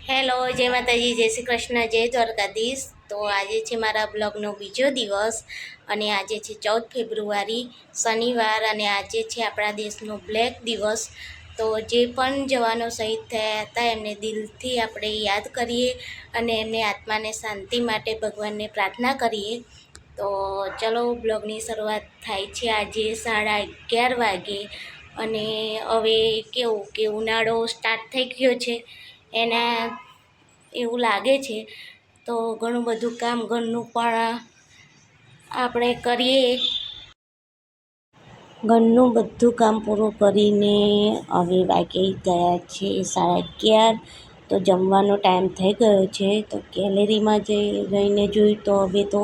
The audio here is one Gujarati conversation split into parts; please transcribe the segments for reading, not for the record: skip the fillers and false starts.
હેલો, જય માતાજી, જય શ્રી કૃષ્ણ, જય દ્વારકાધીશ. તો આજે છે મારા બ્લોગનો બીજો દિવસ અને આજે છે 14 ફેબ્રુઆરી શનિવાર અને આજે છે આપણા દેશનો બ્લેક દિવસ. તો જે પણ જવાનો શહીદ થયા હતા એમને દિલથી આપણે યાદ કરીએ અને એમને આત્માને શાંતિ માટે ભગવાનને પ્રાર્થના કરીએ. તો ચલો બ્લોગની શરૂઆત થાય છે આજે 11:30 વાગે અને હવે કેવું કે ઉનાળો સ્ટાર્ટ થઈ ગયો છે એના એવું લાગે છે. તો ઘણું બધું કામ ઘરનું પણ આપણે કરીએ. ઘરનું બધું કામ પૂરું કરીને હવે વાગી ગયા છે 11:30. તો જમવાનો ટાઈમ થઈ ગયો છે. તો ગેલેરીમાં જઈને જોયું તો હવે તો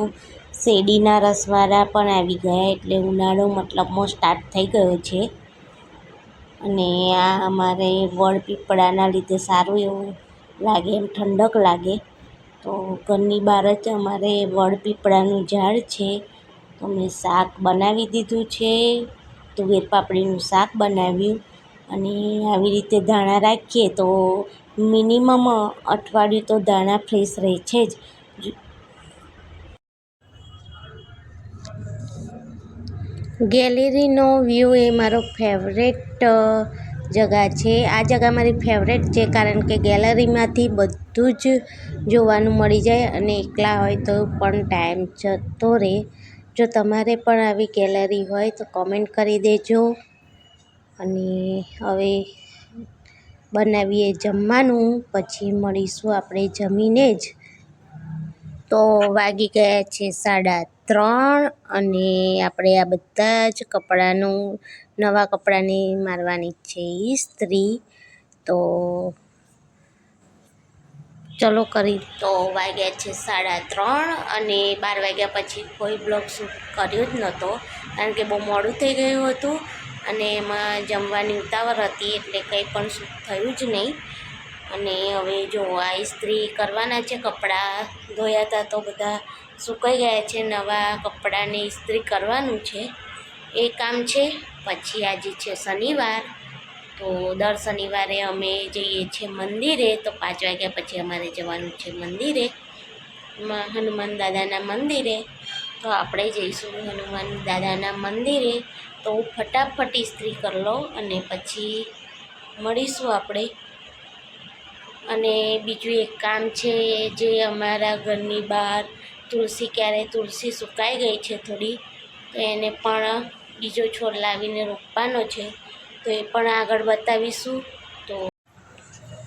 શેરડીના રસવાળા પણ આવી ગયા, એટલે ઉનાળો મતલબમાં સ્ટાર્ટ થઈ ગયો છે. અને આ અમારે વડ પીપળાના લીધે સારું એવું લાગે, એમ ઠંડક લાગે. તો ઘરની બહાર જ અમારે વડ પીપળાનું ઝાડ છે. તો મેં શાક બનાવી દીધું છે, તુવેર પાપડીનું શાક બનાવ્યું. અને આવી રીતે ધાણા રાખીએ તો મિનિમમ અઠવાડિયું તો ધાણા ફ્રેશ રહે છે જ. ગેલેરીનો વ્યૂ એ મારો ફેવરેટ જગા છે. આ જગા મારી ફેવરેટ છે કારણ કે ગેલેરીમાંથી બધું જ જોવાનું મળી જાય અને એકલા હોય તો પણ ટાઈમ જતો રહે. જો તમારે પણ આવી ગેલેરી હોય તો કોમેન્ટ કરી દેજો. અને હવે બનાવીએ જમવાનું, પછી મળીશું આપણે જમીને જ. તો વાગી ગયા છે 3:30 અને આપણે આ બધા જ કપડાનું, નવા કપડાની મારવાની છે ઇસ્ત્રી. તો ચલો કરી. તો વાગ્યા છે 3:30 અને 12 વાગ્યા પછી કોઈ બ્લોગ શૂટ કર્યો જ નહોતો કારણ કે બહુ મોડું થઈ ગયું હતું અને એમાં જમવાની ઉતાવળ હતી એટલે કંઈ પણ શૂટ થયું જ નહીં. અને હવે જો આ ઇસ્ત્રી કરવાના છે. કપડાં ધોયા હતા તો બધા સુકાઈ ગયા છે, નવા કપડાને ઇસ્ત્રી કરવાનું છે, એ કામ છે. પછી આજે છે શનિવાર, તો દર શનિવારે અમે જઈએ છીએ મંદિરે. તો 5 વાગ્યા પછી અમારે જવાનું છે મંદિરે, હનુમાન દાદાના મંદિરે. તો આપણે જઈશું હનુમાન દાદાના મંદિરે. તો ફટાફટ ઇસ્ત્રી કરી લો અને પછી મળીશું આપણે. અને બીજું એક કામ છે, જે અમારા ઘરની બહાર તુલસી સુકાઈ ગઈ છે થોડી, તો એને પણ બીજો છોડ લાવીને રોપવાનો છે. તો એ પણ આગળ બતાવીશું. તો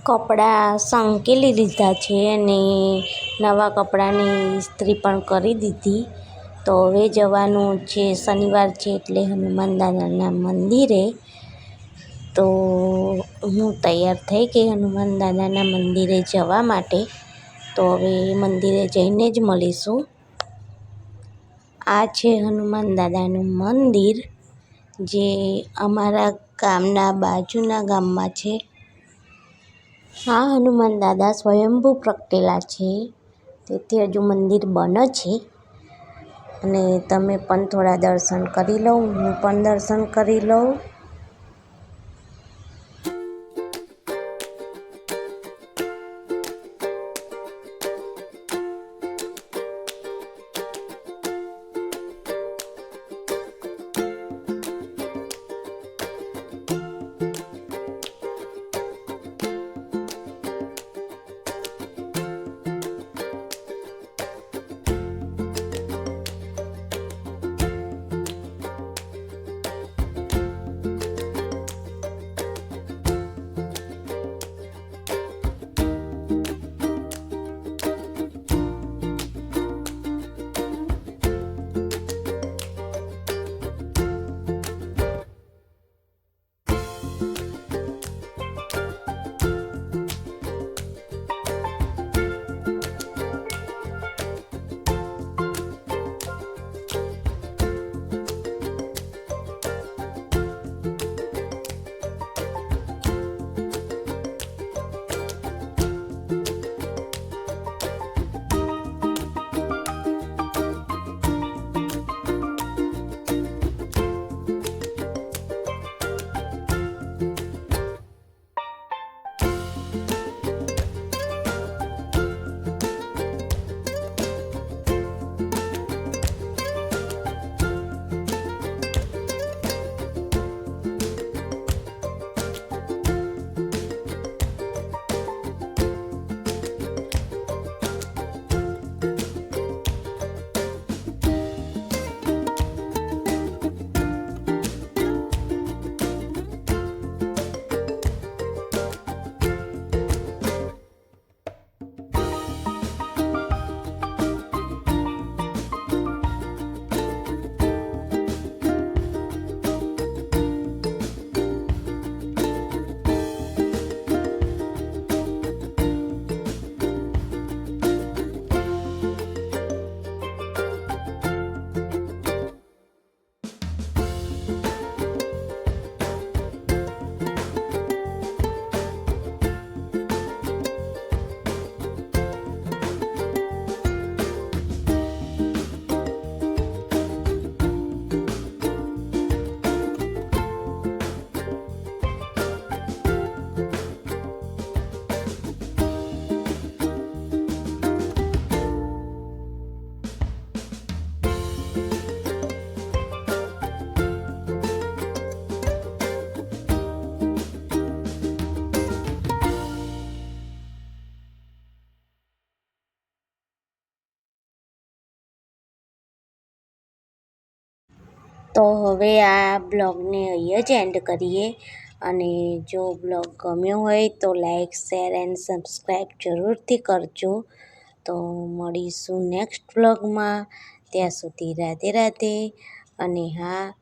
કપડાં સંકેલી લીધા છે અને નવા કપડાની ઇસ્ત્રી પણ કરી દીધી. તો હવે જવાનું છે, શનિવાર છે એટલે હનુમાન દાદાના મંદિરે. તો હું તૈયાર થઈ ગઈ હનુમાન દાદાના મંદિરે જવા માટે. તો હવે મંદિરે જઈને જ મળીશું. આ છે હનુમાન દાદાનું મંદિર, જે અમારા ગામના બાજુના ગામમાં છે. આ હનુમાન દાદા સ્વયંભૂ પ્રગટેલા છે, તેથી હજુ મંદિર બને છે. અને તમે પણ થોડા દર્શન કરી લો, હું પણ દર્શન કરી લઉં. તો હવે આ બ્લોગને અહીંયા જ એન્ડ કરીએ. અને જો બ્લોગ ગમ્યો હોય તો લાઈક શેર એન્ડ સબસ્ક્રાઈબ જરૂરથી કરજો. તો મળીશું નેક્સ્ટ બ્લોગમાં. ત્યાં સુધી રાધે રાધે. અને હા,